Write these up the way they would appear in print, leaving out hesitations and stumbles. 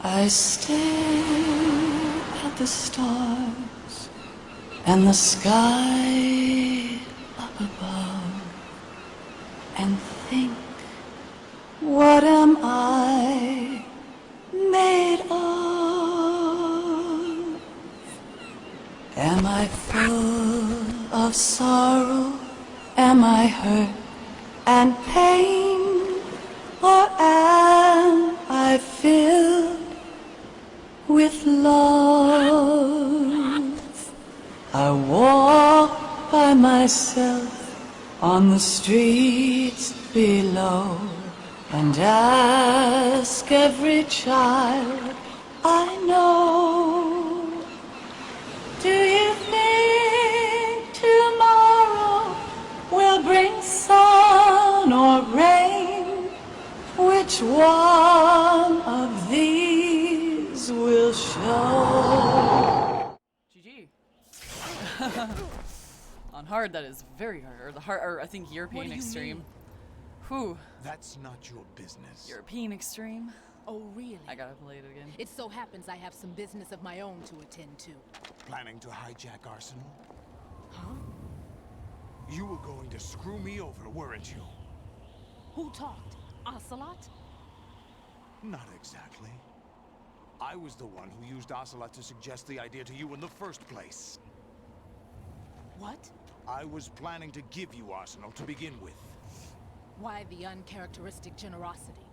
I stare at the stars and the sky up above and think, what am I made of? Am I full of sorrow? Am I hurt and pain? Or am I filled with love? I walk by myself on the streets below and ask every child I know, do you think tomorrow will bring sun or rain? Which one of these will show? GG. On hard, that is very hard. Or the hard, or I think European extreme. Whew. That's not your business. European extreme. Oh, really? I gotta play it again. It so happens I have some business of my own to attend to. Planning to hijack Arsenal? Huh? You were going to screw me over, weren't you? Who talked? Ocelot? Not exactly. I was the one who used Ocelot to suggest the idea to you in the first place. What? I was planning to give you Arsenal to begin with. Why the uncharacteristic generosity?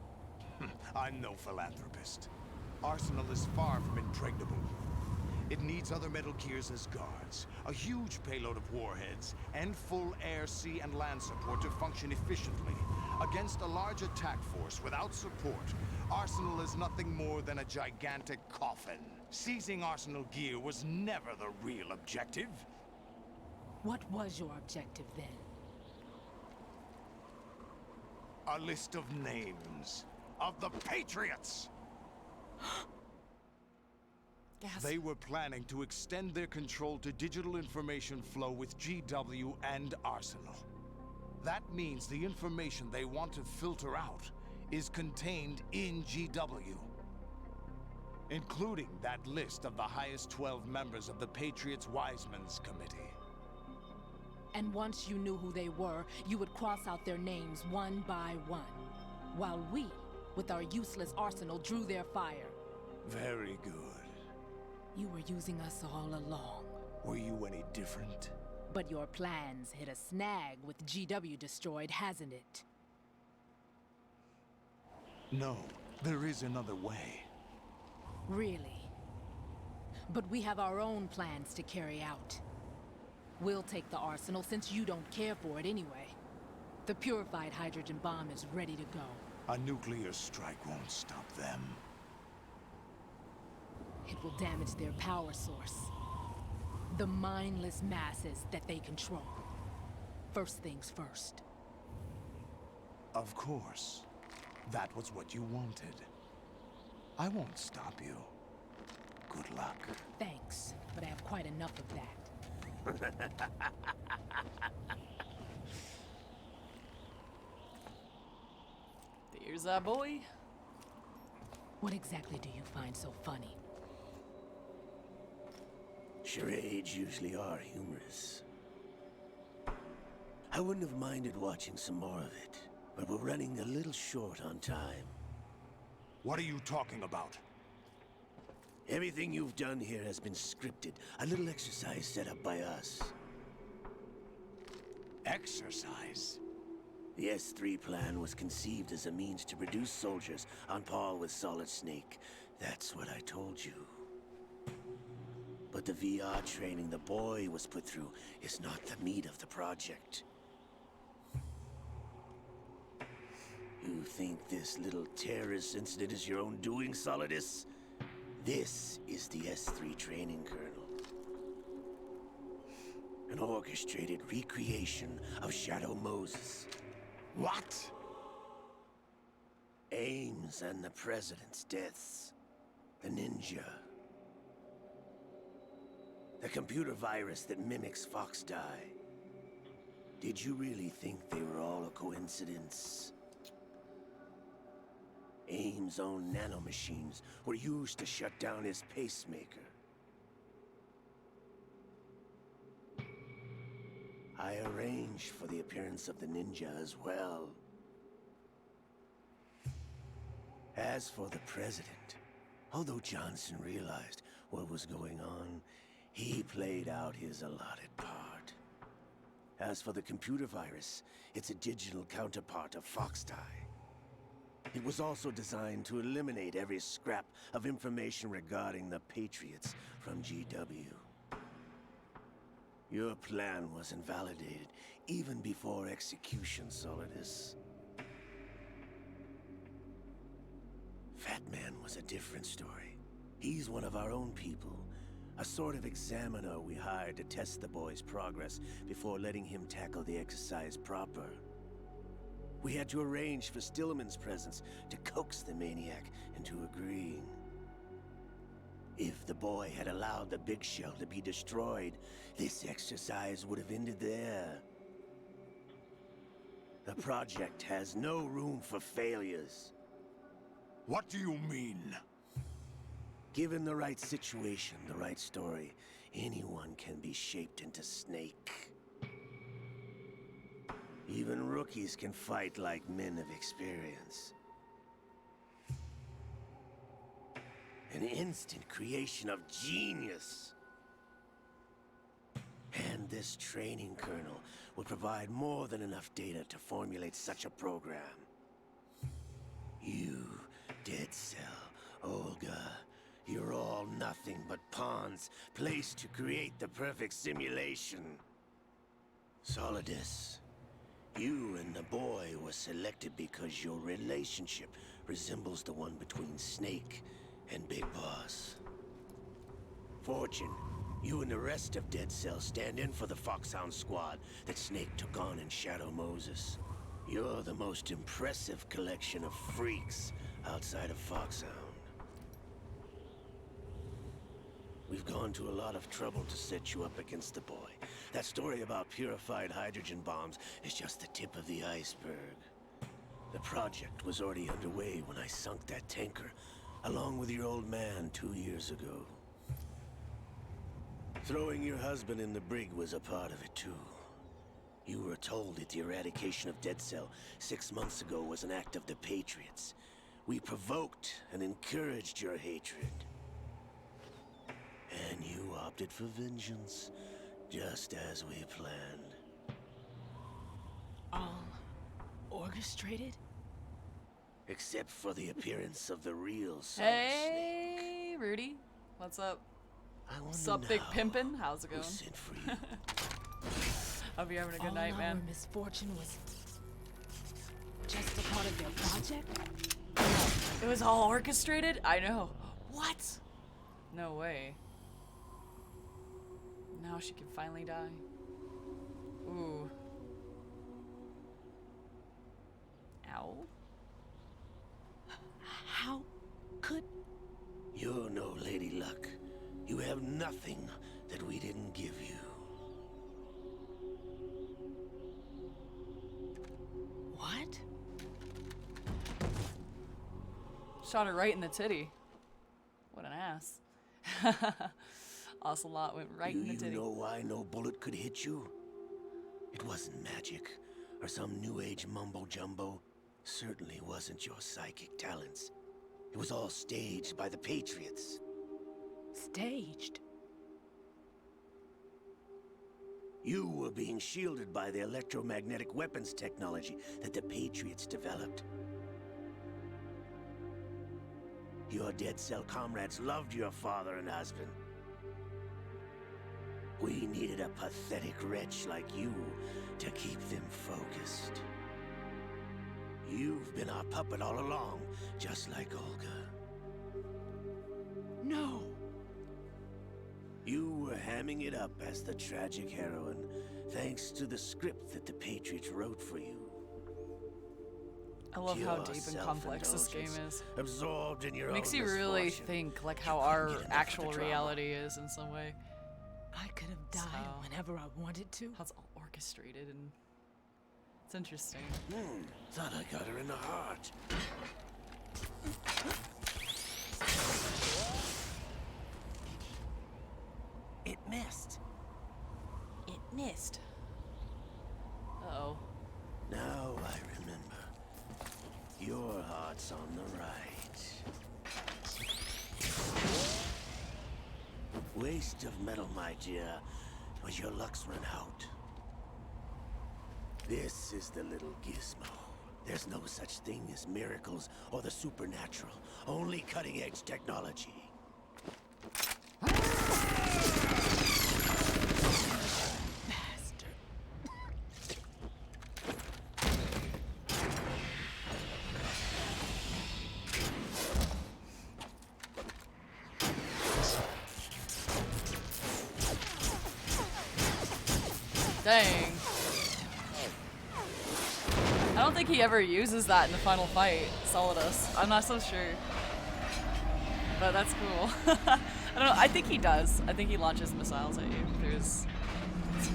I'm no philanthropist. Arsenal is far from impregnable. It needs other Metal Gears as guards, a huge payload of warheads, and full air, sea, and land support to function efficiently. Against a large attack force without support, Arsenal is nothing more than a gigantic coffin. Seizing Arsenal gear was never the real objective. What was your objective then? A list of names of the Patriots! Gas. They were planning to extend their control to digital information flow with GW and Arsenal. That means the information they want to filter out is contained in GW, including that list of the highest 12 members of the Patriots Wiseman's Committee. And once you knew who they were, you would cross out their names one by one, while we, with our useless arsenal, drew their fire. Very good. You were using us all along. Were you any different? But your plans hit a snag with GW destroyed, hasn't it? No, there is another way. Really? But we have our own plans to carry out. We'll take the arsenal since you don't care for it anyway. The purified hydrogen bomb is ready to go. A nuclear strike won't stop them. It will damage their power source. The mindless masses that they control. First things first. Of course. That was what you wanted. I won't stop you. Good luck. Thanks, but I have quite enough of that. There's that boy. What exactly do you find so funny? Charades usually are humorous. I wouldn't have minded watching some more of it, but we're running a little short on time. What are you talking about? Everything you've done here has been scripted, a little exercise set up by us. Exercise? The S3 plan was conceived as a means to produce soldiers on par with Solid Snake. That's what I told you. But the VR training the boy was put through is not the meat of the project. You think this little terrorist incident is your own doing, Solidus? This is the S3 training kernel. An orchestrated recreation of Shadow Moses. What? Ames and the President's deaths. The ninja. The computer virus that mimics Fox Die. Did you really think they were all a coincidence? Ames team's own nanomachines were used to shut down his pacemaker. I arranged for the appearance of the ninja as well. As for the president, although Johnson realized what was going on, he played out his allotted part. As for the computer virus, it's a digital counterpart of Foxdie. It was also designed to eliminate every scrap of information regarding the Patriots from GW. Your plan was invalidated even before execution, Solidus. Fat Man was a different story. He's one of our own people. A sort of examiner we hired to test the boy's progress before letting him tackle the exercise proper. We had to arrange for Stillman's presence to coax the maniac into agreeing. If the boy had allowed the big shell to be destroyed, this exercise would have ended there. The project has no room for failures. What do you mean? Given the right situation, the right story, anyone can be shaped into Snake. Even rookies can fight like men of experience. An instant creation of genius. And this training kernel would provide more than enough data to formulate such a program. You, Dead Cell, Olga, you're all nothing but pawns placed to create the perfect simulation. Solidus, you and the boy were selected because your relationship resembles the one between Snake and Big Boss. Fortune, you and the rest of Dead Cell stand in for the Foxhound squad that Snake took on in Shadow Moses. You're the most impressive collection of freaks outside of Foxhound. We've gone to a lot of trouble to set you up against the boy. That story about purified hydrogen bombs is just the tip of the iceberg. The project was already underway when I sunk that tanker, along with your old man 2 years ago. Throwing your husband in the brig was a part of it too. You were told that the eradication of Dead Cell 6 months ago was an act of the Patriots. We provoked and encouraged your hatred. And you opted for vengeance, just as we planned. All orchestrated? Except for the appearance of the real Solid Snake. Hey, Rudy. What's up? I wonder Sup, Big now Pimpin'? How's it who going? sent for you? Hope you're having a good All night, our man. misfortune was just a part of their project? It was all orchestrated? I know. What? No way. Now she can finally die. Ooh. Ow. How could... You're no Lady Luck. You have nothing that we didn't give you. What? Shot her right in the titty. What an ass. Ocelot went right in the Do titty. you know why no bullet could hit you? It wasn't magic, or some new age mumbo-jumbo. Certainly wasn't your psychic talents. It was all staged by the Patriots. Staged? You were being shielded by the electromagnetic weapons technology that the Patriots developed. Your Dead Cell comrades loved your father and husband. We needed a pathetic wretch like you to keep them focused. You've been our puppet all along, just like Olga. No! You were hamming it up as the tragic heroine, thanks to the script that the Patriots wrote for you. I love how Pure deep and complex this game self-indulgence, is. Absorbed in your Makes own you really misfortune. think like You how couldn't our get enough of the actual drama. reality is in some way. I could have died So- whenever I wanted to. How it's all orchestrated and it's interesting. Thought I got her in the heart. heart's on the right. Waste of metal, my dear, but your luck's run out. This is the little gizmo. There's no such thing as miracles or the supernatural, only cutting-edge technology. Dang. I don't think he ever uses that in the final fight, Solidus. I'm not so sure. But that's cool. I don't know, I think he does. I think he launches missiles at you. It's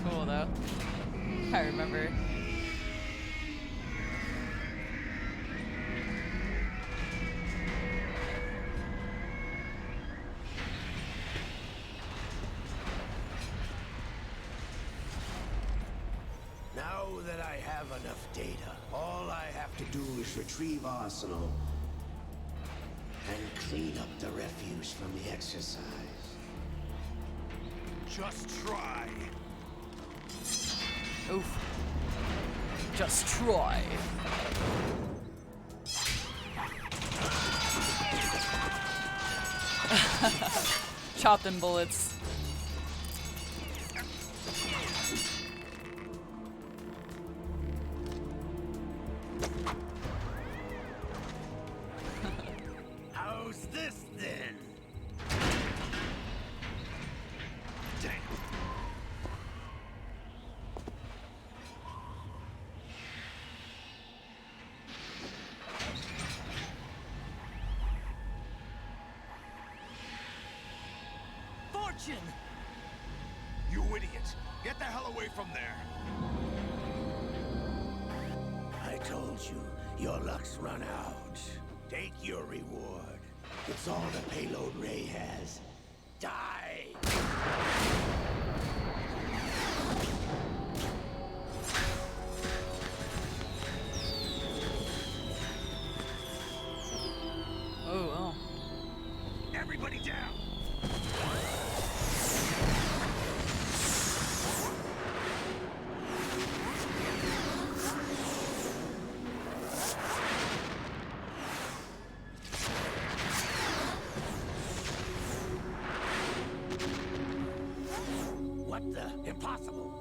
cool though. Can't remember. Now that I have enough data, all I have to do is retrieve Arsenal and clean up the refuse from the exercise. Just try. Oof. Just try. Chop them bullets. How's this then? Damn. Fortune! You idiot! Get the hell away from there! I told you, your luck's run out. Take your reward. It's all the payload Ray has. Die! Oh, well. Everybody down! What the? Impossible!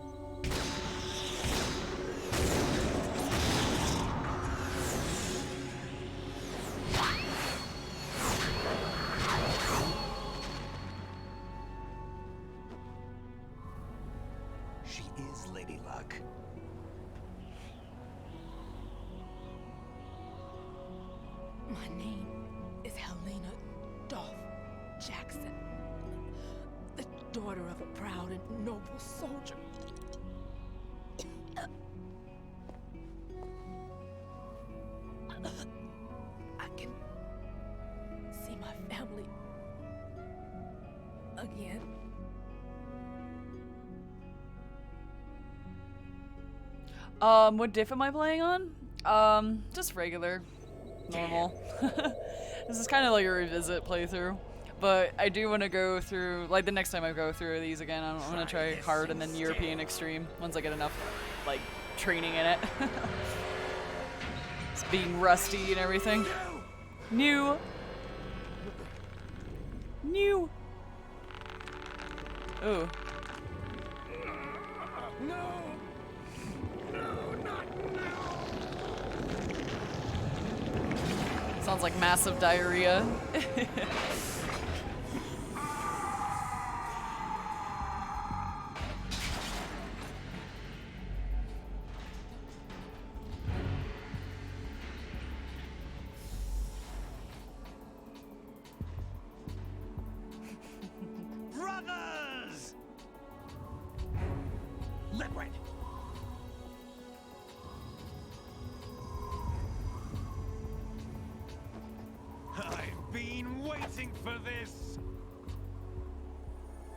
She is Lady Luck. My name is Helena Dolph Jackson, the daughter of a proud and noble soldier. I can see my family again. What diff am I playing on? Just regular. Normal. This is kind of like a revisit playthrough. But I do want to go through, like the next time I go through these again, I want to try hard and then European Extreme once I get enough, like, training in it. It's being rusty and everything. New. Ooh. No! No, not now! Sounds like massive diarrhea. Brothers! Liquid! I've been waiting for this!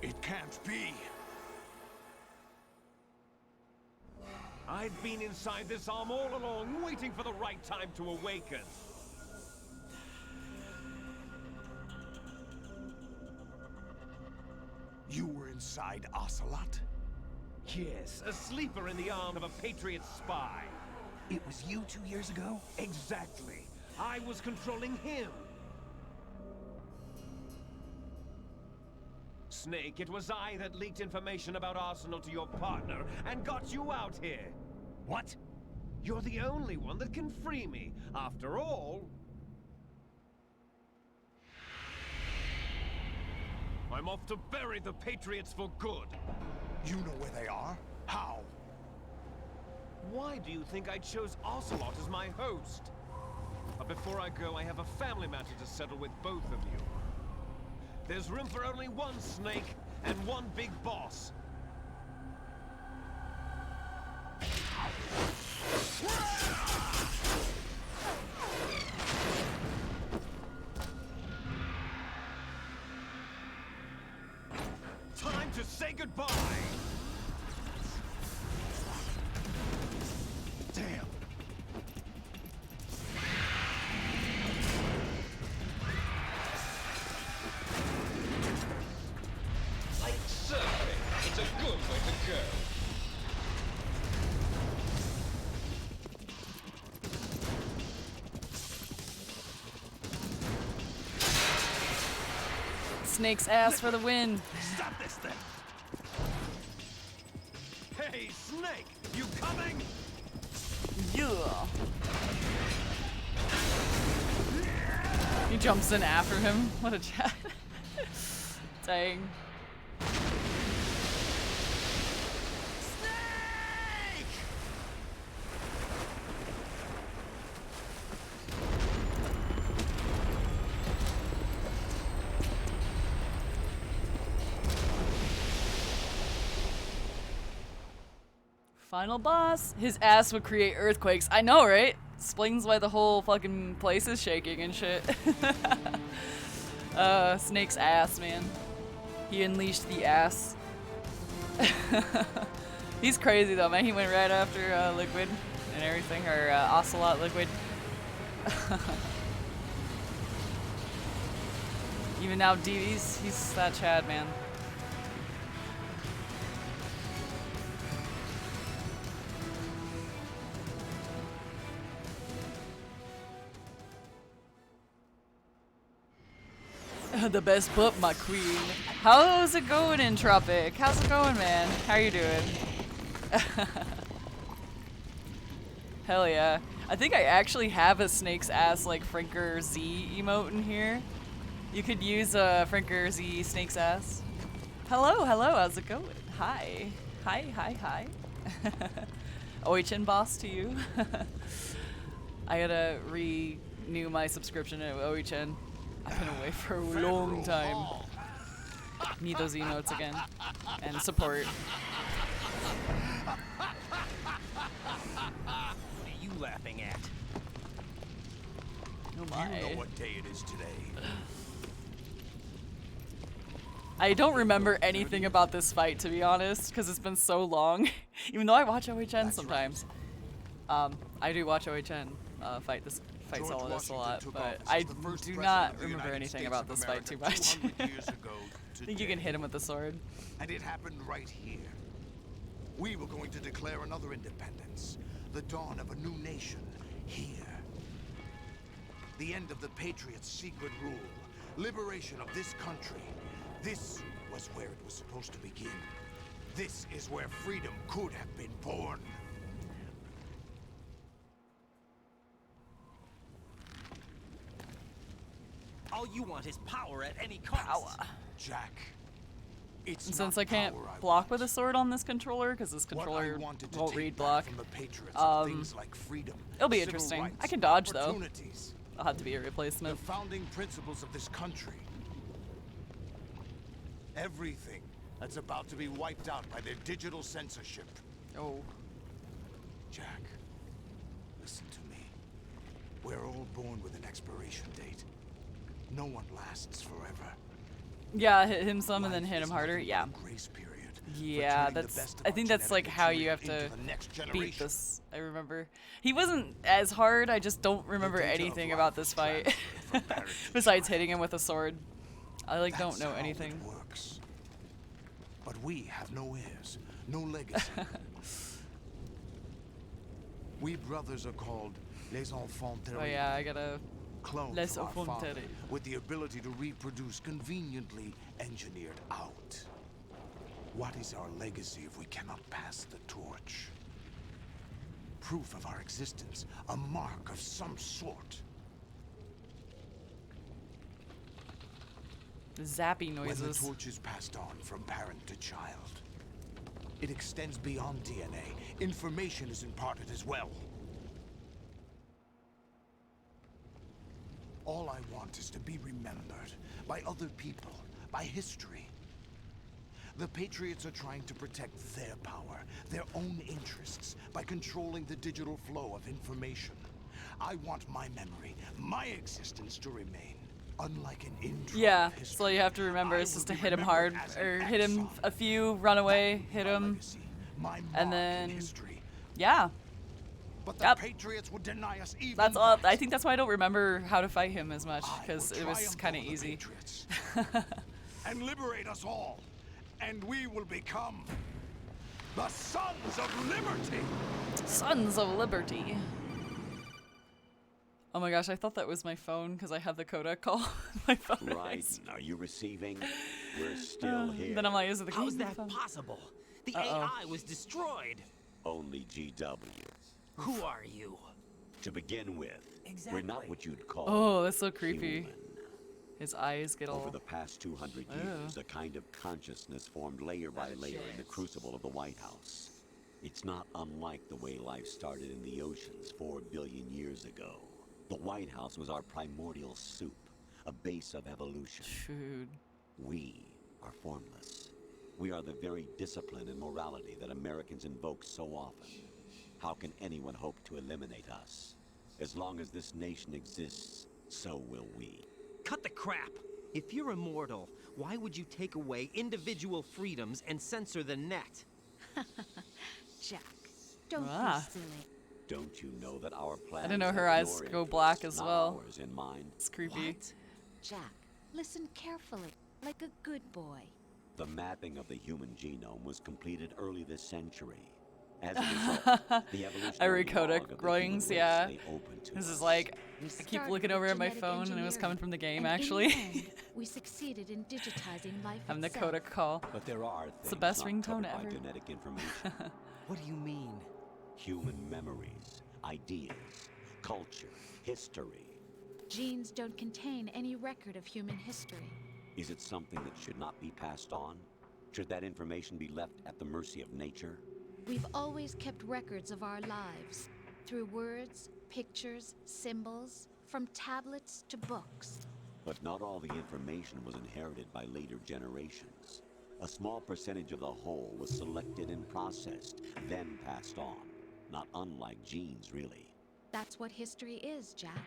It can't be! I've been inside this arm all along, waiting for the right time to awaken. You were inside Ocelot? Yes, a sleeper in the arm of a Patriot spy. It was you 2 years ago? Exactly. I was controlling him. Snake, it was I that leaked information about Arsenal to your partner and got you out here. What? You're the only one that can free me. After all, I'm off to bury the Patriots for good. You know where they are? How? Why do you think I chose Ocelot as my host? But before I go, I have a family matter to settle with both of you. There's room for only one Snake and one big boss. Time to say goodbye! Damn. Like surfing, it's a good way to go. Snake's ass for the win. Stop this thing! Hey, Snake! You coming? Yeah. He jumps in after him. What a chat. Dang. Final boss. His ass would create earthquakes. I know, right? Explains why the whole fucking place is shaking and shit. Snake's ass, man. He unleashed the ass. He's crazy though, man. He went right after Liquid and everything, or Ocelot Liquid. Even now, he's that Chad, man. The best butt, my queen. How's it going in Tropic? How's it going, man? How you doing? Hell yeah. I think I actually have a Snake's ass like Franker Z emote in here. You could use a Franker Z Snake's ass. Hello, how's it going? Hi. Hi. Oichin boss to you. I gotta renew my subscription to Oichin. I've been away for a long time. Need those emotes again. And support. What are you laughing at? Oh my. You know what day it is today. I don't remember anything about this fight, to be honest, because it's been so long. Even though I watch OHN sometimes. I do watch OHN fight Solidus a lot, but I do not remember anything about this fight too much. I think you can hit him with the sword. And it happened right here. We were going to declare another independence. The dawn of a new nation. Here. The end of the Patriots' secret rule. Liberation of this country. This was where it was supposed to begin. This is where freedom could have been born. All you want is power at any cost. Power. Jack. It's And since not I can't power I block want. with a sword on this controller, because this What I controller wanted to won't take read back block, from the Patriots are things like freedom, it'll be civil interesting. rights, I can dodge, though. opportunities, I'll have to be a the replacement. founding principles of this country. Everything that's about to be wiped out by their digital censorship. Oh. Jack, listen to me. We're all born with an expiration date. No one lasts forever. Yeah, hit him some and then Life hit is him harder. nothing but Yeah. a grace period for Yeah, turning the that's. best of I our think that's like genetic how you material have to into the next beat generation. this. I remember. He wasn't as hard. I just don't remember data of anything life about this is fight. transferred from parent to Besides child. hitting him with a sword. I like That's don't know how anything. it works. But we have no heirs, no legacy. We brothers are called les enfants terribles. Oh yeah, I gotta. Clones Les of our enfants father, terribles. with the ability to reproduce conveniently engineered out. What is our legacy if we cannot pass the torch? Proof of our existence, a mark of some sort. Zappy When the noises. torch is passed on from parent to child, it extends beyond DNA. Information is imparted as well. All I want is to be remembered by other people, by history. The Patriots are trying to protect their power, their own interests, by controlling the digital flow of information. I want my memory, my existence to remain. Unlike an intro Yeah, of so history, all you have to remember I is will just to be hit him remembered hard, as an or hit him axon. a few, run away, hit My him, legacy, my and mark in then history. yeah. But the Yep. Patriots would deny us even That's all. that. I think that's why I don't remember how to fight him as much, I because will it was triumph kind of over the easy. Patriots and liberate us all, and we will become the Sons of Liberty. Sons of Liberty. Oh my gosh, I thought that was my phone because I have the Kodak call on my phone. Right. Are you receiving? We're still here. Then I'm like, is it the How's game that phone? possible? The Uh-oh. AI was destroyed. Only GW. Who are you? To begin with, Exactly. we're not what you'd call Oh, that's so creepy. human. His eyes get all. Over the past 200 years, a kind of consciousness formed layer by layer in the crucible of the White House. It's not unlike the way life started in the oceans 4 billion years ago. The White House was our primordial soup, a base of evolution. Dude. We are formless. We are the very discipline and morality that Americans invoke so often. How can anyone hope to eliminate us? As long as this nation exists, so will we. Cut the crap! If you're immortal, why would you take away individual freedoms and censor the net? Jack, don't Ah. be silly. Don't you know that our plan? didn't know her eyes go black as well. Ours in mind. It's creepy. What? Jack, listen carefully, like a good boy. The mapping of the human genome was completed early this century. As a result, the evolutionary Kodak log of the drawings, human race yeah. lay open to This is us. like, We I keep started looking with over at my genetic phone and it was engineering, coming from the game, and actually. in the end, we succeeded in digitizing life Having the itself. Kodak call. But there are the things best not ringtone covered by ever. genetic information. What do you mean? Human memories, ideas, culture, history. Genes don't contain any record of human history. Is it something that should not be passed on? Should that information be left at the mercy of nature? We've always kept records of our lives, through words, pictures, symbols, from tablets to books. But not all the information was inherited by later generations. A small percentage of the whole was selected and processed, then passed on. Not unlike genes, really. That's what history is, Jack.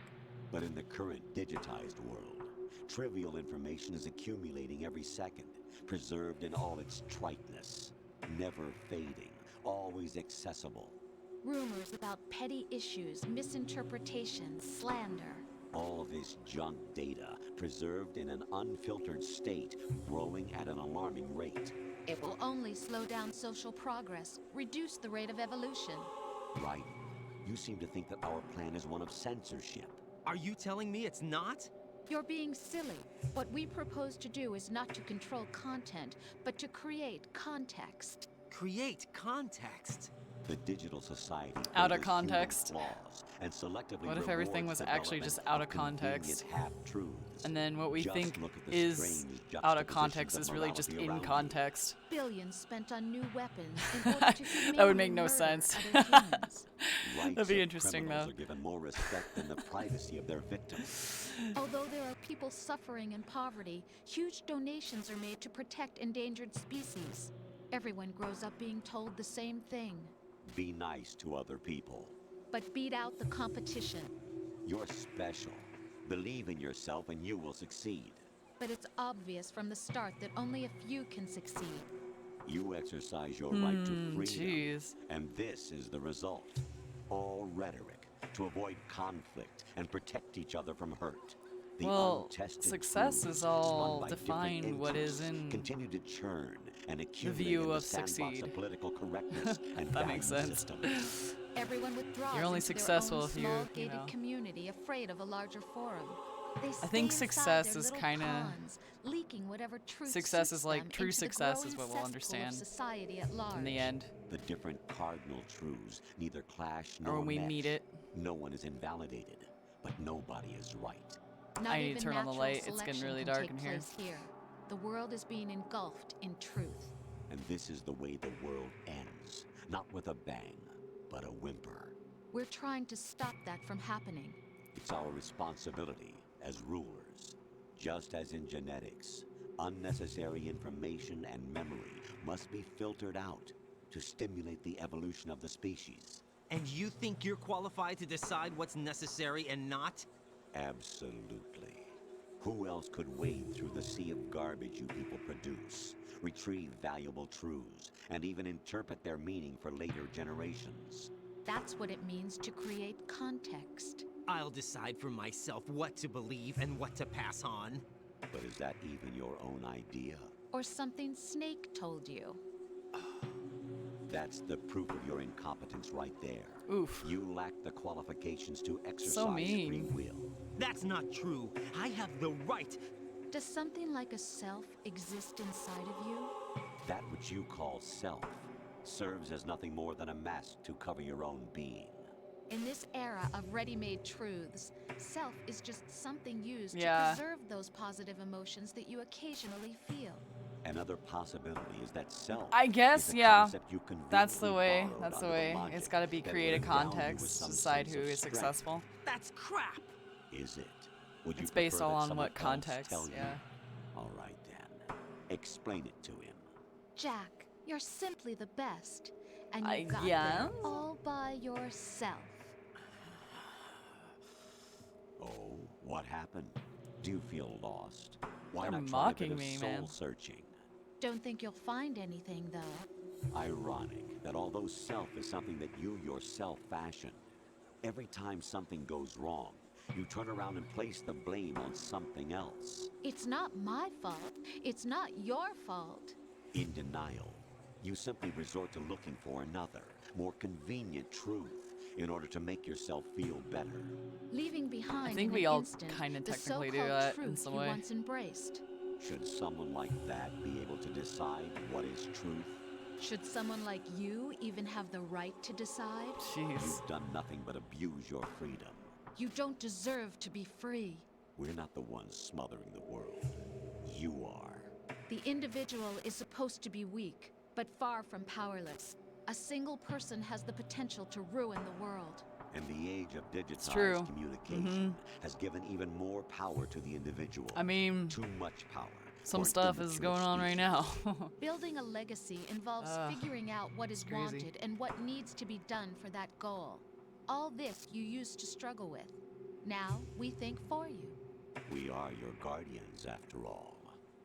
But in the current digitized world, trivial information is accumulating every second, preserved in all its triteness, never fading, always accessible. Rumors about petty issues, misinterpretations, slander. All this junk data, preserved in an unfiltered state, growing at an alarming rate. It will only slow down social progress, reduce the rate of evolution. Right? You seem to think that our plan is one of censorship. Are you telling me it's not? You're being silly. What we propose to do is not to control content, but to create context. Create context. The digital society Out of favors human context. flaws and selectively What if everything rewards was actually just development out of context? convenient half-truths. And then what we Just think look at the is strange out of juxtapositions context of is really just morality in around you. context. Billions spent on new weapons in order to That would make humanely no murder sense. other humans. Rights That'd be of interesting, criminals though. are given more respect than the privacy of their victims. Although there are people suffering in poverty, huge donations are made to protect endangered species. Everyone grows up being told the same thing. Be nice to other people. But beat out the competition. You're special. Believe in yourself and you will succeed. But it's obvious from the start that only a few can succeed. You exercise your right to freedom. Jeez. And this is the result. All rhetoric to avoid conflict and protect each other from hurt. The Well, untested success truths is all spun by different defined what is interests in continue to churn and accumulate view in the of sandbox succeed. of political correctness and That value makes sense. systems. Everyone withdraws You're only into successful their own if you, small you gated know. community, afraid of a larger forum. They stay I think inside success their is little kinda- ponds, leaking whatever truth Success suits is like them true into the success growing is what we'll cesspool understand of society at large. in the end, The different cardinal truths neither clash or nor when we mesh. meet it. No one is invalidated, but nobody is right. Not I need to even turn on the natural light, it's getting selection really can dark take in here. place here. The world is being engulfed in truth. And this is the way the world ends. Not with a bang, but a whimper. We're trying to stop that from happening. It's our responsibility as rulers. Just as in genetics, unnecessary information and memory must be filtered out to stimulate the evolution of the species. And you think you're qualified to decide what's necessary and not? Absolutely. Who else could wade through the sea of garbage you people produce, retrieve valuable truths, and even interpret their meaning for later generations? That's what it means to create context. I'll decide for myself what to believe and what to pass on. But is that even your own idea? Or something Snake told you. That's the proof of your incompetence right there. Oof. You lack the qualifications to exercise So mean. free will. That's not true. I have the right. Does something like a self exist inside of you? That which you call self serves as nothing more than a mask to cover your own being. In this era of ready-made truths, self is just something used Yeah. to preserve those positive emotions that you occasionally feel. Another possibility is that self I guess, is a yeah. concept you That's the conveniently way. borrowed That's the under way. logic It's got to be that create a will endow you with context some to decide sense who of is strength. successful. That's crap. Is it? Would you It's based prefer all that on someone what else context, tell you? yeah. All right then. Explain it to him. Jack, you're simply the best. And I you got guess. there all by yourself. Oh, what happened? Do you feel lost? Why They're not try a mocking bit of me, soul man. searching? Don't think you'll find anything, though. Ironic that although self is something that you yourself fashioned, every time something goes wrong, you turn around and place the blame on something else. It's not my fault. It's not your fault. In denial, you simply resort to looking for another, more convenient truth in order to make yourself feel better. Leaving behind I think in we an all instant kinda the technically do so-called that in truth some you way. once embraced. Should someone like that be able to decide what is truth? Should someone like you even have the right to decide? Jeez. You've done nothing but abuse your freedom. You don't deserve to be free. We're not the ones smothering the world. You are. The individual is supposed to be weak, but far from powerless. A single person has the potential to ruin the world. And the age of true. digitized communication has given even more power to the individual. I mean, Too much power. some for an stuff is immature going on right species. now. Building a legacy involves figuring out what is crazy. wanted and what needs to be done for that goal. All this you used to struggle with. Now we think for you. We are your guardians, after all.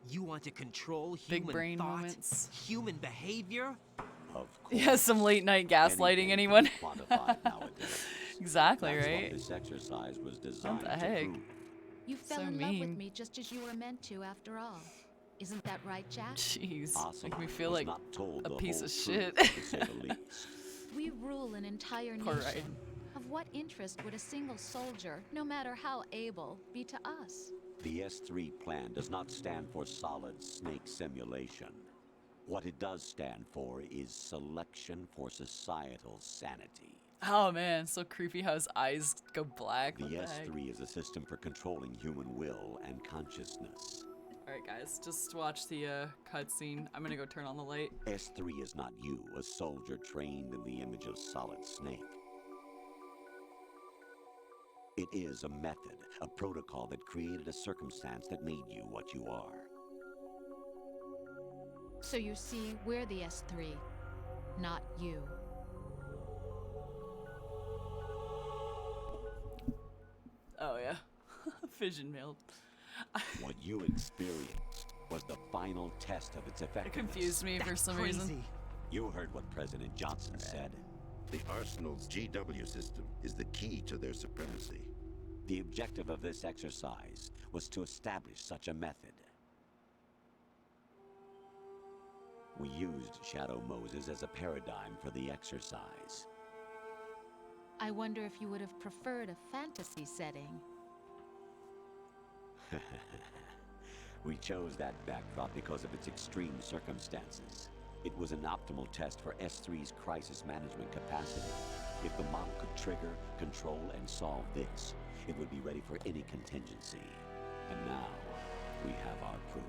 You want to control Big human brain thought, moments. human behavior? Of course. Yeah, some late night gaslighting, Anything anyone? can be quantified nowadays. Exactly, That's right? what this exercise was designed the to heck? prove. You fell So in love with mean. me just as you were meant to after all. Isn't that right, Jack? Jeez. Make me Ocelot feel was like not told a the piece whole of truth, shit. to say the least. We rule an entire Poor nation. Ryan. Of what interest would a single soldier, no matter how able, be to us? The S3 plan does not stand for solid snake simulation. What it does stand for is selection for societal sanity. Oh man, so creepy how his eyes go black. The What the heck? S3 is a system for controlling human will and consciousness. Alright guys, just watch the cutscene. I'm gonna go turn on the light. S3 is not you, a soldier trained in the image of Solid Snake. It is a method, a protocol that created a circumstance that made you what you are. So you see, we're the S3, not you. Oh yeah. Vision mailed. What you experienced was the final test of its It effectiveness. confused me for some Crazy. reason. You heard what President Johnson said. The Arsenal's GW system is the key to their supremacy. The objective of this exercise was to establish such a method. We used Shadow Moses as a paradigm for the exercise. I wonder if you would have preferred a fantasy setting. We chose that backdrop because of its extreme circumstances. It was an optimal test for S3's crisis management capacity. If the model could trigger, control, and solve this, it would be ready for any contingency. And now, we have our proof.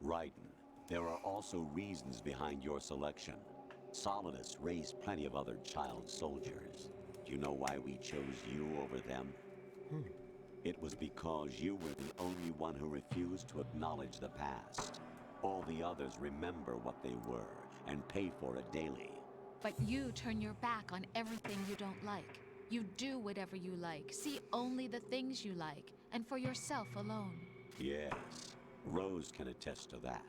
Raiden, there are also reasons behind your selection. Solidus raised plenty of other child soldiers. Do you know why we chose you over them? It was because you were the only one who refused to acknowledge the past. All the others remember what they were and pay for it daily. But you turn your back on everything you don't like. You do whatever you like, see only the things you like, and for yourself alone. Yes, Rose can attest to that.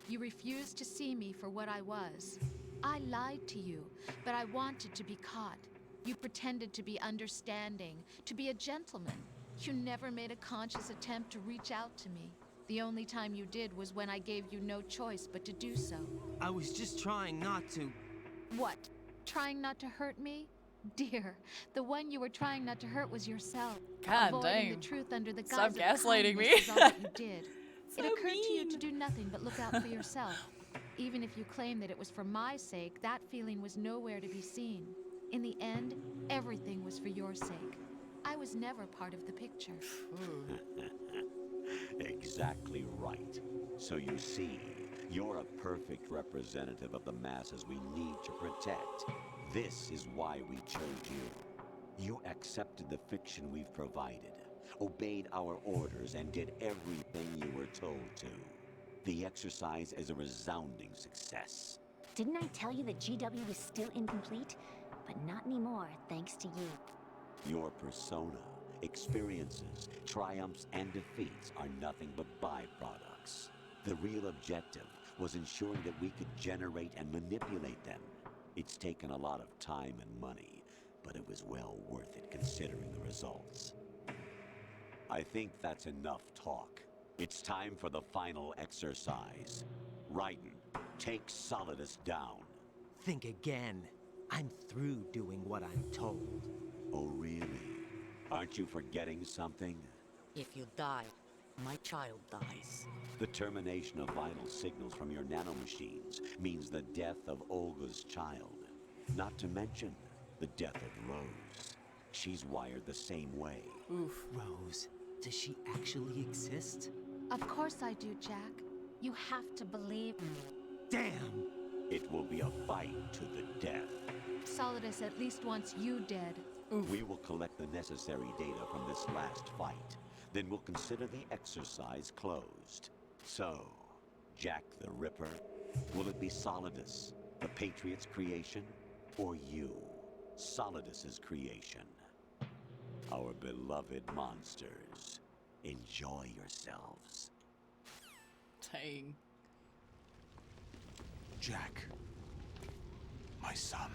You refused to see me for what I was. I lied to you, but I wanted to be caught. You pretended to be understanding, to be a gentleman. You never made a conscious attempt to reach out to me. The only time you did was when I gave you no choice but to do so. I was just trying not to. What? Trying not to hurt me? Dear, the one you were trying not to hurt was yourself. God Avoiding dang. the truth under the Stop guise of gaslighting kindness me. is all that you did. So It occurred to you to mean. do nothing but look out for yourself. Even if you claim that it was for my sake, that feeling was nowhere to be seen. In the end, everything was for your sake. I was never part of the picture. Exactly right. So you see, you're a perfect representative of the masses we need to protect. This is why we chose you. You accepted the fiction we've provided, obeyed our orders, and did everything you were told to. The exercise is a resounding success. Didn't I tell you that GW was still incomplete? But not anymore, thanks to you. Your persona, experiences, triumphs, and defeats are nothing but byproducts. The real objective was ensuring that we could generate and manipulate them. It's taken a lot of time and money, but it was well worth it considering the results. I think that's enough talk. It's time for the final exercise. Raiden, take Solidus down. Think again. I'm through doing what I'm told. Oh, really? Aren't you forgetting something? If you die, my child dies. The termination of vital signals from your nanomachines means the death of Olga's child. Not to mention the death of Rose. She's wired the same way. Oof. Rose, does she actually exist? Of course I do, Jack. You have to believe me. Damn! It will be a fight to the death. Solidus at least wants you dead. We will collect the necessary data from this last fight. Then we'll consider the exercise closed. So, Jack the Ripper, will it be Solidus, the Patriot's creation, or you, Solidus's creation? Our beloved monsters, enjoy yourselves. Dang. Jack, my son.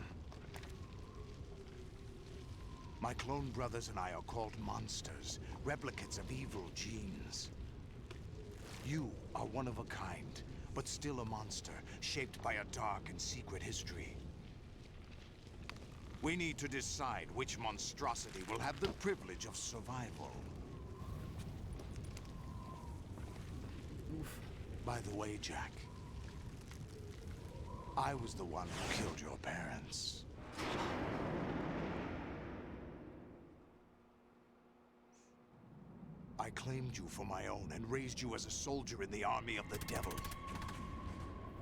My clone brothers and I are called monsters, replicates of evil genes. You are one of a kind, but still a monster, shaped by a dark and secret history. We need to decide which monstrosity will have the privilege of survival. By the way, Jack, I was the one who killed your parents. I claimed you for my own and raised you as a soldier in the army of the devil.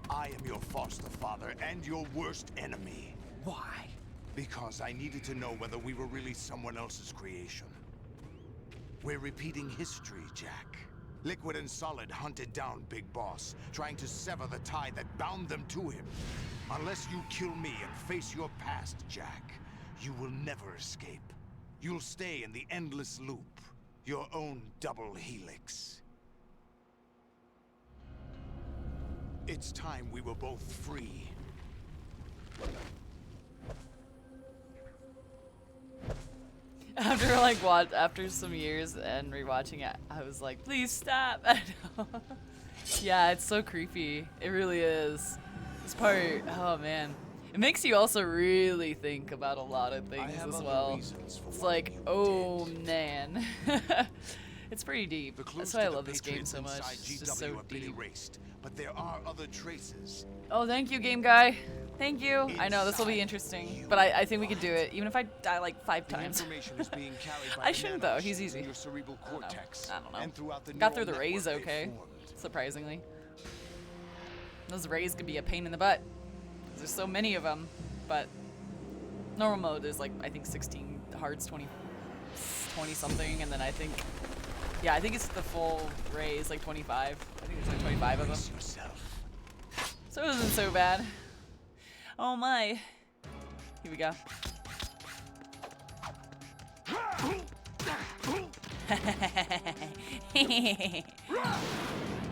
I am your foster father and your worst enemy. Why? Because I needed to know whether we were really someone else's creation. We're repeating history, Jack. Liquid and Solid hunted down Big Boss, trying to sever the tie that bound them to him. Unless you kill me and face your past, Jack, you will never escape. You'll stay in the endless loop. Your own double helix. It's time we were both free. After like after some years and rewatching it, I was like, please stop. Yeah, it's so creepy. It really is. This part, oh man. It makes you also really think about a lot of things as well. It's like, oh man. It's pretty deep. That's why I love this game so much. It's just so deep. But there are other traces. Oh, thank you, game guy. Thank you. I know, this will be interesting. But I think we can do it, even if I die like 5 times. I shouldn't though, he's easy. I don't know. Got through the rays okay, surprisingly. Those rays could be a pain in the butt. There's so many of them, but normal mode there's like, I think 16 hearts, 20 something, and then I think, yeah, I think it's the full rays, like 25. I think there's like 25 of them. So it wasn't so bad. Oh my. Here we go.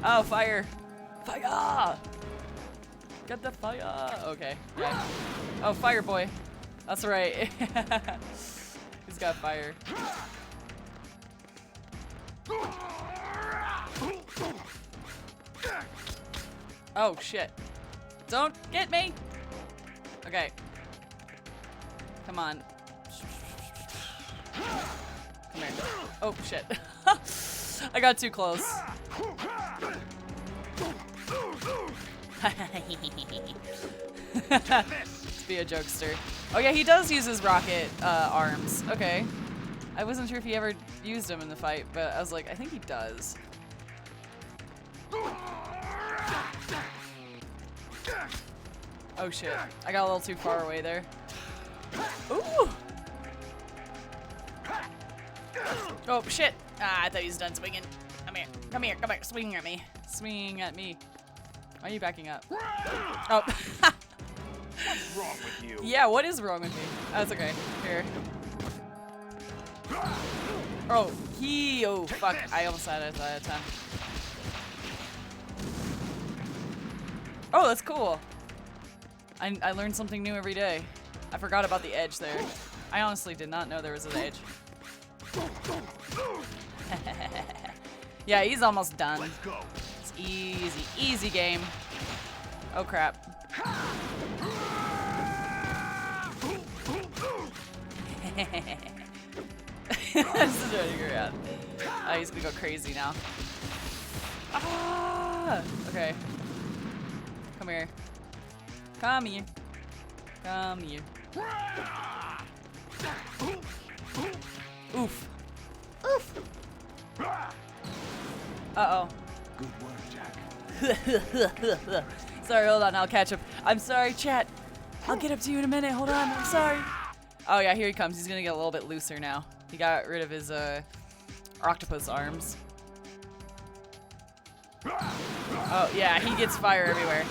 Oh, fire. Fire! Get the fire! Okay. Yeah. Oh, fire boy. That's right. He's got fire. Oh, shit. Don't get me! Okay. Come on. Come here. Oh, shit. I got too close. To be a jokester. Oh yeah, he does use his rocket arms. Okay. I wasn't sure if he ever used them in the fight, but I was like, I think he does. Oh shit. I got a little too far away there. Ooh! Oh shit! Ah, I thought he was done swinging. Come here. Come here. Come here. Swing at me. Swing at me. Why are you backing up? Oh. What's wrong with you? Yeah, what is wrong with me? That's okay. Here. Oh, oh, fuck. I almost had it that time. Oh, that's cool. I learned something new every day. I forgot about the edge there. I honestly did not know there was an edge. Yeah, he's almost done. Let's go. It's easy, easy game. Oh crap. This is running around. Oh, he's gonna go crazy now. Ah! Okay. Come here. Come here. Come here. Oof. Oof. Uh-oh. Good work, Jack. Sorry, hold on, I'll catch up. I'm sorry, chat. I'll get up to you in a minute. Hold on, I'm sorry. Oh yeah, here he comes. He's gonna get a little bit looser now. He got rid of his octopus arms. Oh yeah, he gets fire everywhere.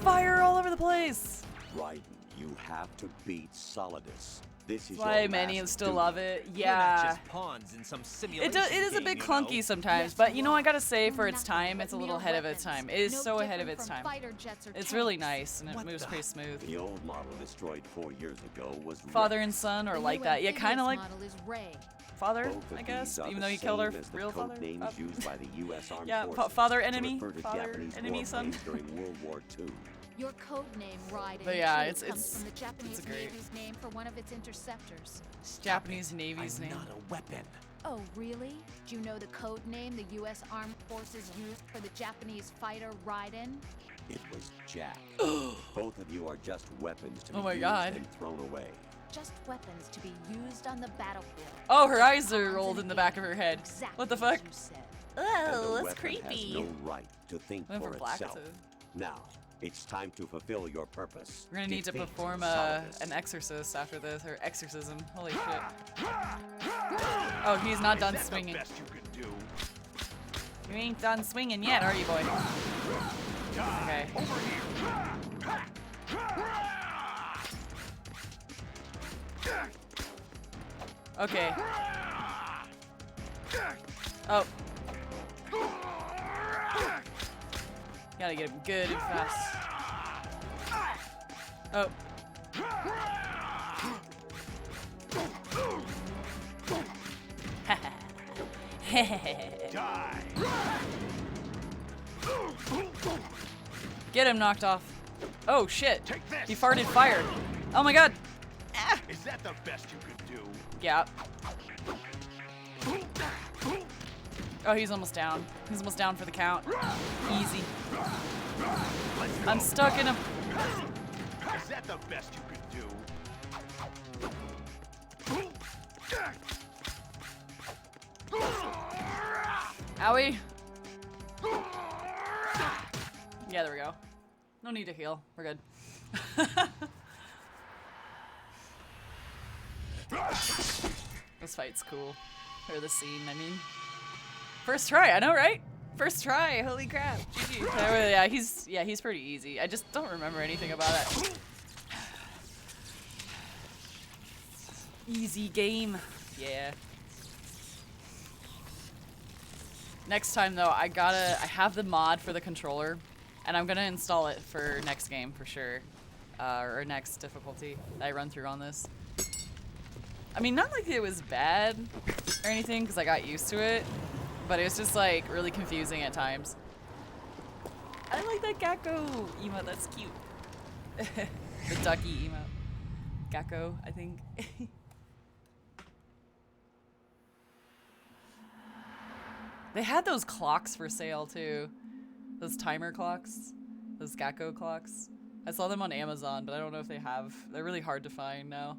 Fire all over the place. Raiden, you have to beat Solidus. This is why your many last still duty. love it. We're not Yeah. just pawns in some simulation It is a game, bit you clunky know? sometimes, but you know, I gotta say, for its time, it's a little ahead of its time. It is so ahead of its time. It's really nice, and it moves pretty smooth. The old model destroyed 4 years ago was Father and son, or like that. Yeah, kind of like father, Both of I guess, these are even the though he killed her same as the real code father. names used by the U.S. Armed Yeah, Forces father to enemy, refer to father Japanese enemy son. warplanes during World War II. Your code name, Raiden, But yeah, actually it's- comes from the Japanese great. Navy's name for one of its interceptors. Japanese Navy's name. Not a weapon. Oh, really? Do you know the code name the U.S. Armed Forces used for the Japanese fighter Raiden? It was Jack. Both of you are just weapons to be Oh my used God. and thrown away. Just weapons to be used on the battlefield. Oh, her eyes are rolled in the back of her head. Exactly What the fuck? as you said. And Oh, the that's weapon creepy. has no right to think Went for from black itself. to- Now, it's time to fulfill your purpose. We're gonna need to Defeat perform Solidus. an exorcist after this, or exorcism. Holy shit. Oh, he's not done Is that swinging. the best you could do? You ain't done swinging yet, are you, boy? Okay. Over here. Okay. Oh. Gotta get him good and fast. Oh. Die. Get him knocked off. Oh shit. Take this. He farted fire. Oh my god. Is that the best you could do? Yeah. Oh, he's almost down. He's almost down for the count. Easy. I'm stuck in a... Is that the best you could do? Owie. Yeah, there we go. No need to heal. We're good. This fight's cool. Or the scene, I mean. First try, I know, right? First try, holy crap. GG. Yeah, he's pretty easy. I just don't remember anything about it. Easy game. Yeah. Next time though, I have the mod for the controller, and I'm gonna install it for next game for sure. Or next difficulty that I run through on this. I mean, not like it was bad or anything, because I got used to it, but it was just like really confusing at times. I like that Gecko emote, that's cute. The ducky emote. Gecko, I think. They had those clocks for sale too. Those timer clocks. Those Gecko clocks. I saw them on Amazon, but I don't know if they have. They're really hard to find now.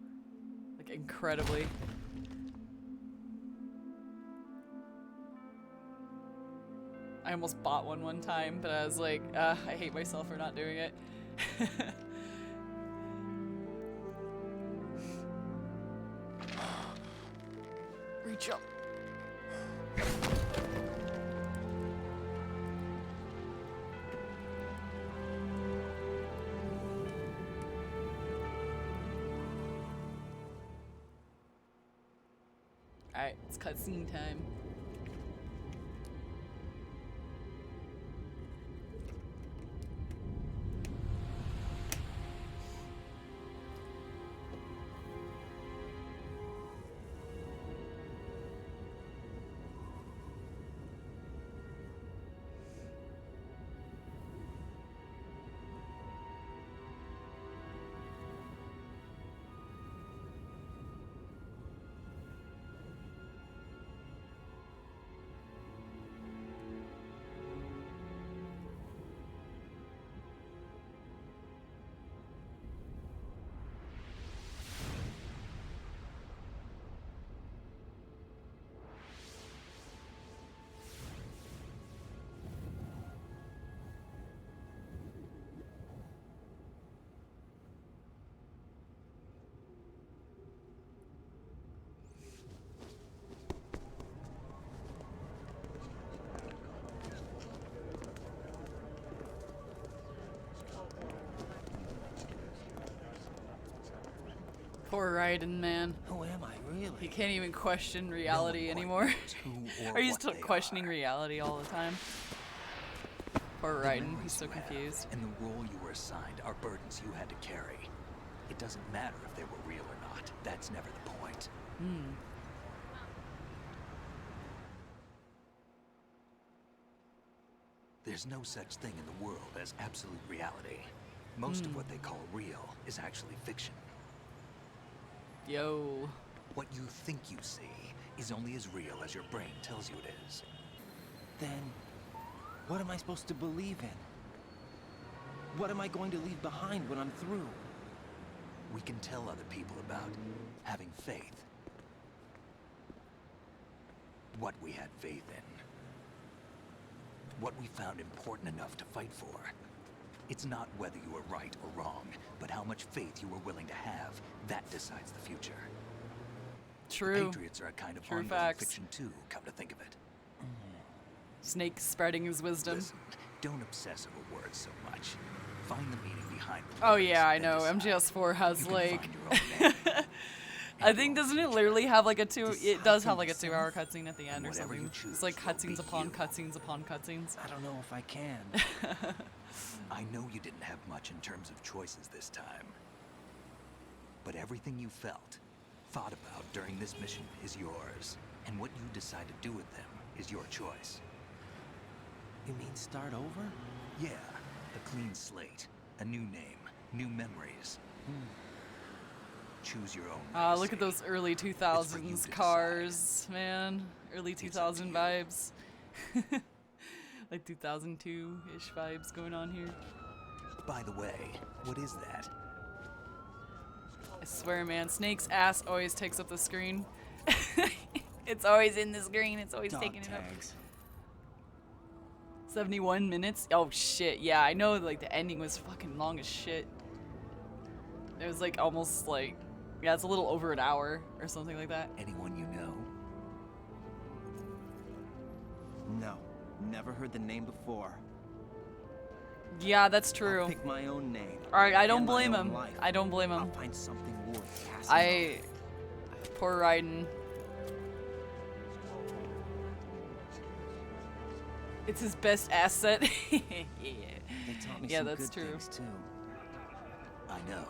Like, incredibly. I almost bought one time, but I was like, I hate myself for not doing it. Reach up. Alright, it's cutscene time. Poor Raiden, man. Who am I, really? He can't even question reality anymore. Are you still questioning reality all the time? Poor Raiden, he's so confused. And the role you were assigned are burdens you had to carry. It doesn't matter if they were real or not. That's never the point. There's no such thing in the world as absolute reality. Most of what they call real is actually fiction. Yo. What you think you see is only as real as your brain tells you it is. Then, what am I supposed to believe in? What am I going to leave behind when I'm through? We can tell other people about having faith. What we had faith in. What we found important enough to fight for. It's not whether you were right or wrong, but how much faith you were willing to have. That decides the future. True. The Patriots are a kind of True ongoing facts. fiction too, come to think of it. Snake spreading his wisdom. Listen, don't obsess over words so much. Find the meaning behind the Oh words, yeah, I then know. decide. MGS4 has You can like find your own meaning. I think doesn't it literally have like a two it does have like a Decide 2-hour cutscene at the end or whatever you something. choose It's like will cutscenes be upon you. cutscenes upon cutscenes. I don't know if I can. I know you didn't have much in terms of choices this time. But everything you felt, thought about during this mission is yours. And what you decide to do with them is your choice. You mean start over? Yeah, a clean slate, a new name, new memories. Choose your own Look at those early 2000s cars, man. Early 2000 vibes. Like 2002-ish vibes going on here. By the way, what is that? I swear, man, Snake's ass always takes up the screen. It's always in the screen. It's always taking it up. 71 minutes? Oh, shit. Yeah, I know, like, the ending was fucking long as shit. It was, like, almost, like... Yeah, it's a little over an hour or something like that. Anyone you know? No, never heard the name before. Yeah, that's true. I'll pick my own name. Alright, I don't and my blame own him. life. I don't blame him. I'll find something worth passing on. Poor Raiden. It's his best asset. Yeah, yeah, that's true. Too. I know.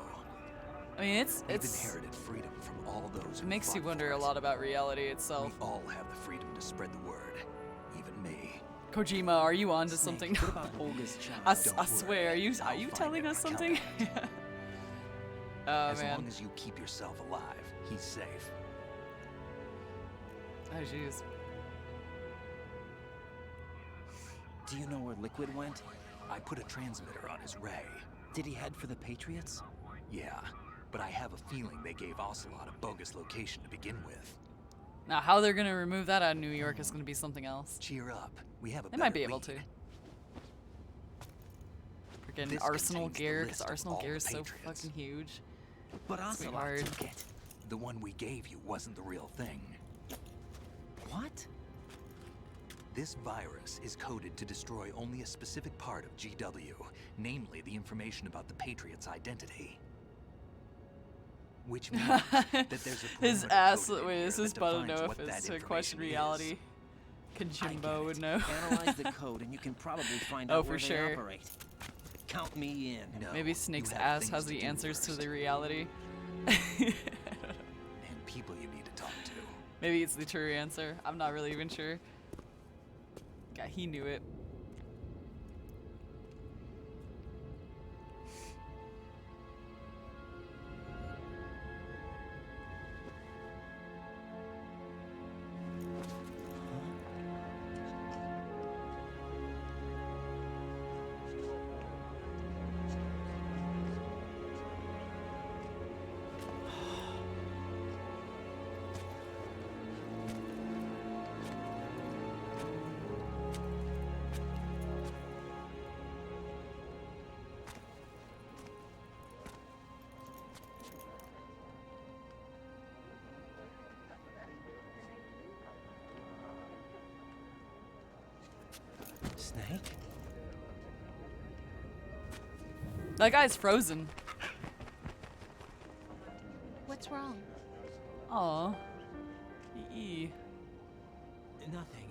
I mean, it's We've inherited freedom from all those who it makes you fought wonder for a it. lot about reality itself. We all have the freedom to spread the word, even me. Kojima, are you on to Snake, something? what about Olga's child? I swear, are you telling us something? Oh As man. long as you keep yourself alive, he's safe. Oh jeez. Do you know where Liquid went? I put a transmitter on his ray. Did he head for the Patriots? Yeah, but I have a feeling they gave Ocelot a bogus location to begin with. Now, how they're gonna remove that out of New York is gonna be something else. Cheer up. We have a They might be better able to. lead. Freaking This Arsenal contains the gear, list because of Arsenal all gear the is so Patriots. fucking huge. But It's gonna be Ocelot hard. took it. The one we gave you wasn't the real thing. What? This virus is coded to destroy only a specific part of GW, namely the information about the Patriots' identity. Which means that there's a His parameter ass. coded in Wait, here this that is about to defines know what if that it's to information question is. reality. Kojimbo would know. Analyze the code and you can probably find Oh, out for where sure. they operate. Count me in. No, Maybe you Snake's have ass things has to the do answers to first, the reality. and people you need to talk to. Maybe it's the true answer. I'm not really even sure. Yeah, he knew it. Snake? That guy's frozen. What's wrong? Aw. Eee. Nothing.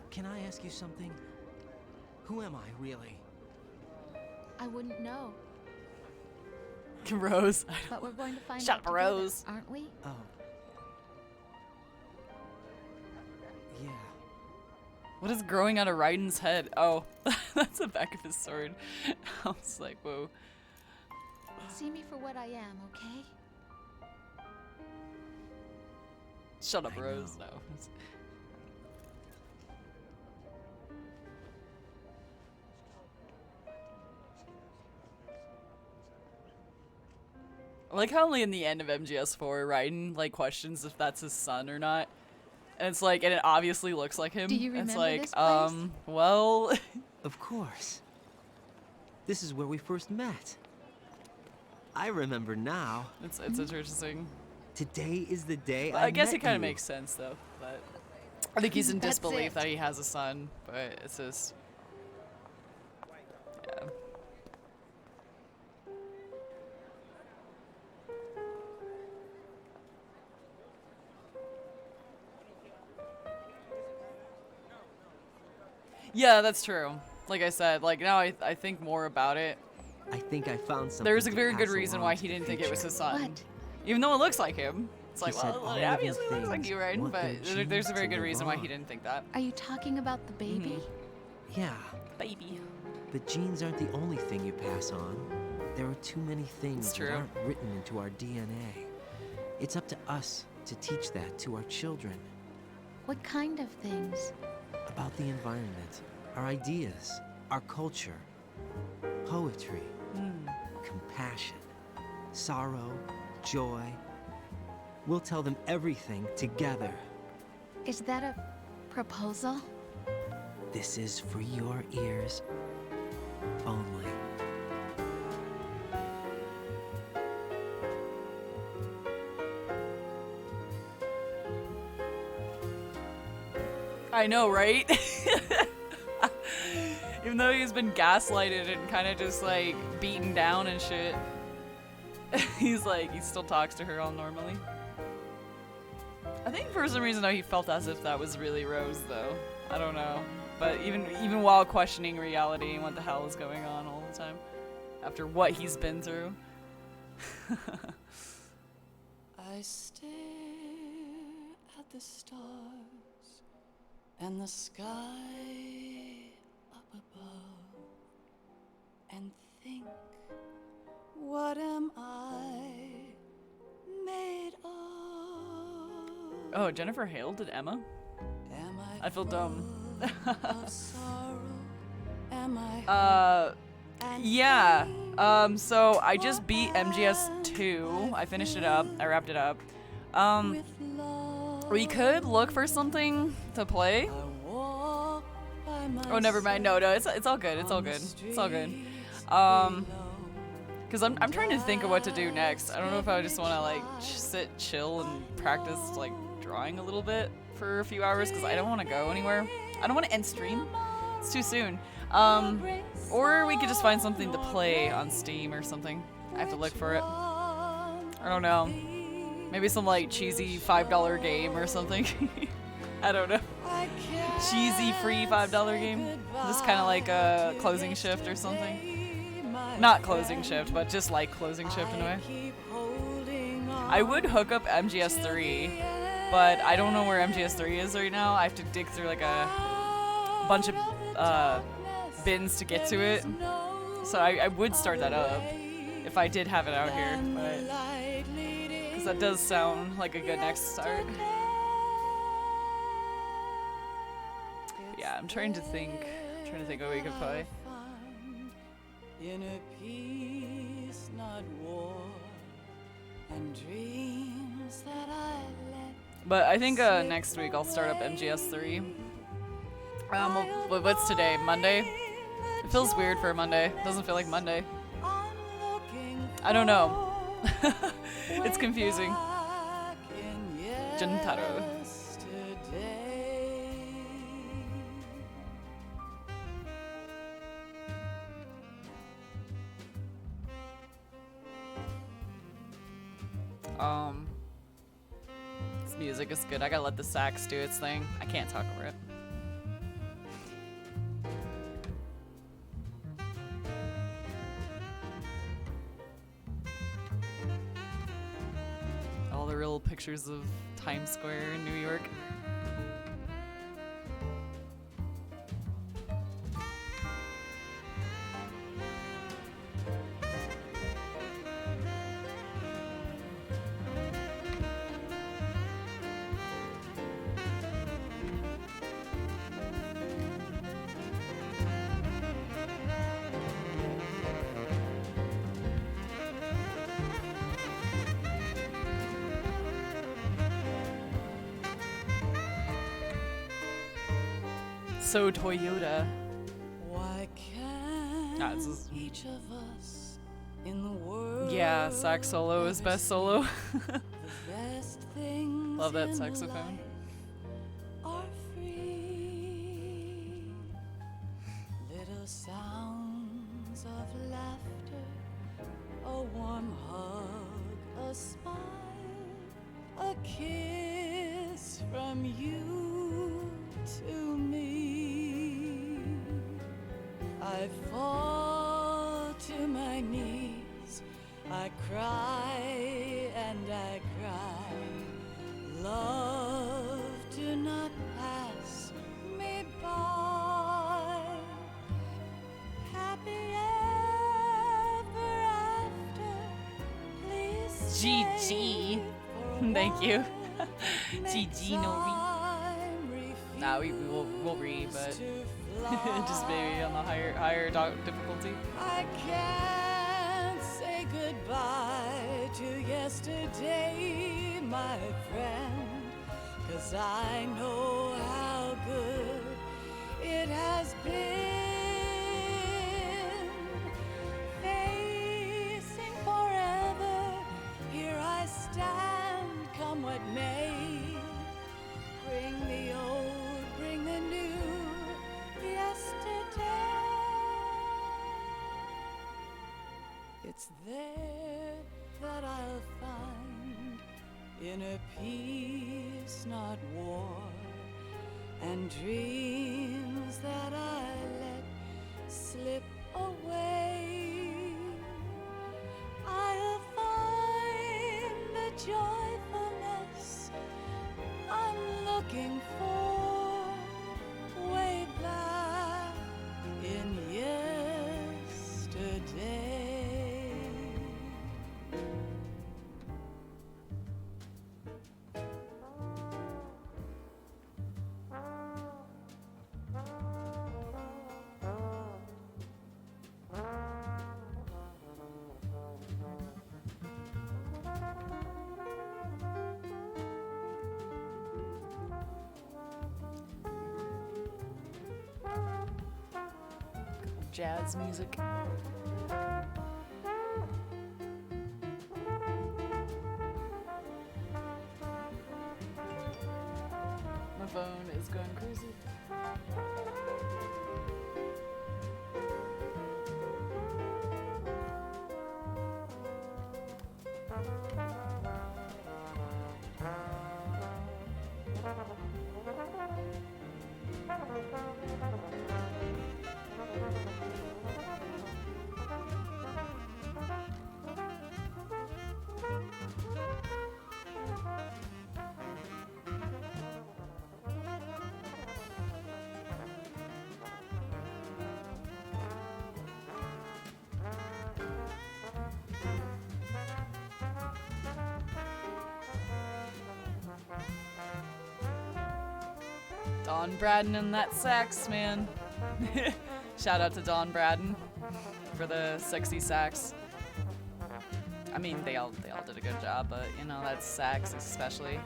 Can I ask you something? Who am I, really? I wouldn't know. Rose. But we're going to find Shut out up, together, Rose. aren't we? Oh. Yeah. What is growing out of Raiden's head? Oh, that's the back of his sword. I was like, whoa. See me for what I am, okay? Shut up, I Rose. know. No. I like how only in the end of MGS4, Raiden like questions if that's his son or not. And it's like, and it obviously looks like him. Do you And it's remember like, this place? well, Of course. This is where we first met. I remember now. it's interesting. Today is the day I guess met it kind of you. makes sense though. But I think he's in That's disbelief it. that he has a son. But it's just, yeah. Yeah, that's true. Like I said, like now I think more about it. I think I found something. There's a to very good pass reason along why to he the didn't think it was future. his son. What? Even though it looks like him. It's like, He said well, all it living obviously looks like things you, right? want But their there's a genes very to good live reason why on. he didn't think that. Are you talking about the baby? Yeah, Baby. the genes aren't the only thing you pass on. There are too many things It's that true. aren't written into our DNA. It's up to us to teach that to our children. What kind of things? About the environment, our ideas, our culture, poetry, compassion, sorrow, joy. We'll tell them everything together. Is that a proposal? This is for your ears only. I know, right? Even though he's been gaslighted and kind of just like beaten down and shit, he's like, he still talks to her all normally. I think for some reason though he felt as if that was really Rose though. I don't know. But even while questioning reality and what the hell is going on all the time, after what he's been through. I stare at the stars and the sky up above and think, what am I made of? Oh, Jennifer Hale did Emma? Am I feel dumb. of sorrow? Am I Yeah. So I just beat MGS 2. I finished it up. I wrapped it up. with love? We could look for something to play. I walk by Oh, never mind. No, it's all good. It's all good. It's all good. Cause I'm trying to think of what to do next. I don't know if I just want to like sit, chill, and practice like drawing a little bit for a few hours. Cause I don't want to go anywhere. I don't want to end stream. It's too soon. Or we could just find something to play on Steam or something. I have to look for it. I don't know. Maybe some like cheesy $5 game or something. I don't know. Cheesy free $5 game. Just kind of like a closing shift or something. Not closing shift, but just like closing shift in a way. I would hook up MGS3, but I don't know where MGS3 is right now. I have to dig through like a bunch of bins to get to it. So I would start that up if I did have it out here, but because that does sound like a good next start. But yeah, I'm trying to think what we could play. Inner peace, not war, and dreams that I let. But I think next week I'll start up MGS3. What's today? Monday? It feels weird for a Monday. It doesn't feel like Monday. I don't know. It's confusing. Jintaro. This music is good. I gotta let the sax do its thing. I can't talk over it. All the real pictures of Times Square in New York. So Toyota. Why can't this is- each of us in the world Yeah, sax solo is best solo. the best things Love that in saxophone. life are free. Little sounds of laughter, a warm hug, a smile, a kiss from you to me. I fall to to my knees. I cry and I cry. Love, do not pass me by. Happy ever after. Please GG. Thank you. GG, no read. Nah, we'll read, but just maybe on the higher difficulty. I can't say goodbye to yesterday, my friend, 'cause I know how good it has been. Facing forever, here I stand, come what may. Bring the old, bring the new, yesterday. It's there that I'll find inner peace, not war, and dreams that I let slip away. I'll find the joyfulness I'm looking for way back in yesterday. Jazz music. My phone is going crazy. Don Braden and that sax, man. Shout out to Don Braden for the sexy sax. I mean, they all did a good job, but you know, that sax especially.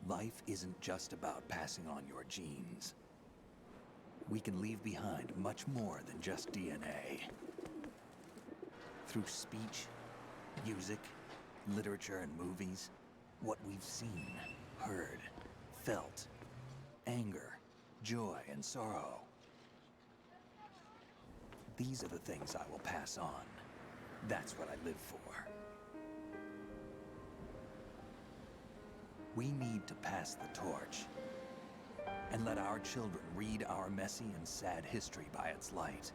Life isn't just about passing on your genes. We can leave behind much more than just DNA. Through speech, music, literature, and movies, what we've seen, heard, felt, anger, joy, and sorrow. These are the things I will pass on. That's what I live for. We need to pass the torch and let our children read our messy and sad history by its light.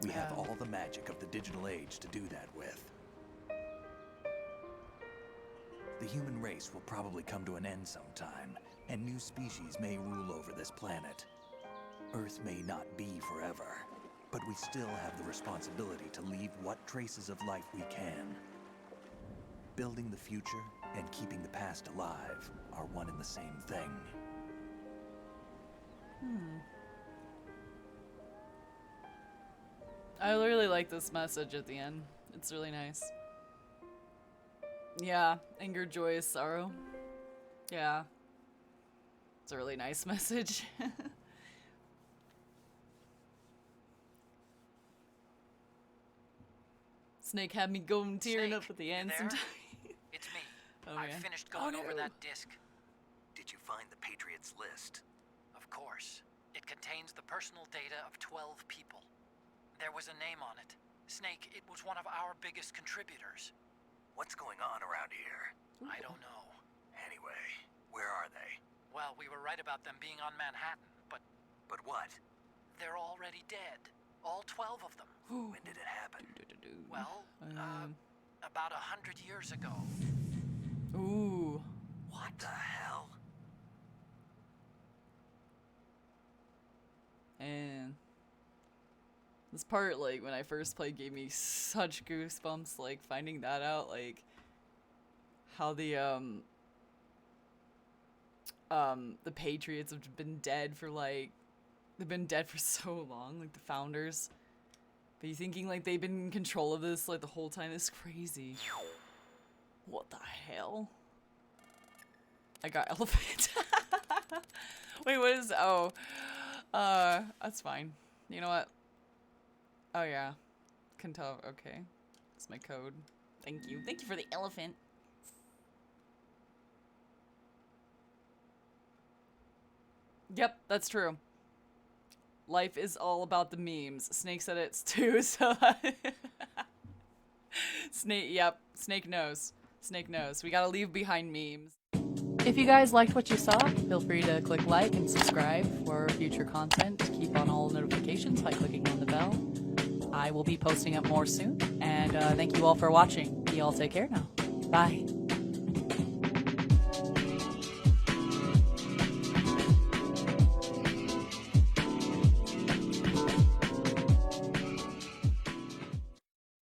We have all the magic of the digital age to do that with. The human race will probably come to an end sometime, and new species may rule over this planet. Earth may not be forever, but we still have the responsibility to leave what traces of life we can. Building the future and keeping the past alive are one and the same thing. I really like this message at the end. It's really nice. Yeah, anger, joy, sorrow. Yeah. It's a really nice message. Snake had me going tearing up at the end sometimes. It's me. Oh, I yeah. finished going over no. that disc. Did you find the Patriots list? Of course. It contains the personal data of 12 people. There was a name on it. Snake, it was one of our biggest contributors. What's going on around here? I don't know. Anyway, where are they? Well, we were right about them being on Manhattan, but... But what? They're already dead. All 12 of them. When did it happen? Well, about 100 years ago. Ooh. What the hell? And this part, like, when I first played gave me such goosebumps, like, finding that out, like, how the Patriots have been dead for, like, they've been dead for so long, like, the founders. But you thinking, like, they've been in control of this, like, the whole time is crazy. What the hell? I got elephant. Wait, what is, oh. That's fine. You know what? Oh, yeah. Can tell, okay. That's my code. Thank you. Thank you for the elephant. Yep, that's true. Life is all about the memes. Snake said it too, so Snake, yep. Snake knows. Snake knows. We gotta leave behind memes. If you guys liked what you saw, feel free to click like and subscribe for future content. Keep on all notifications by clicking on the bell. I will be posting up more soon. And thank you all for watching. You all take care now. Bye.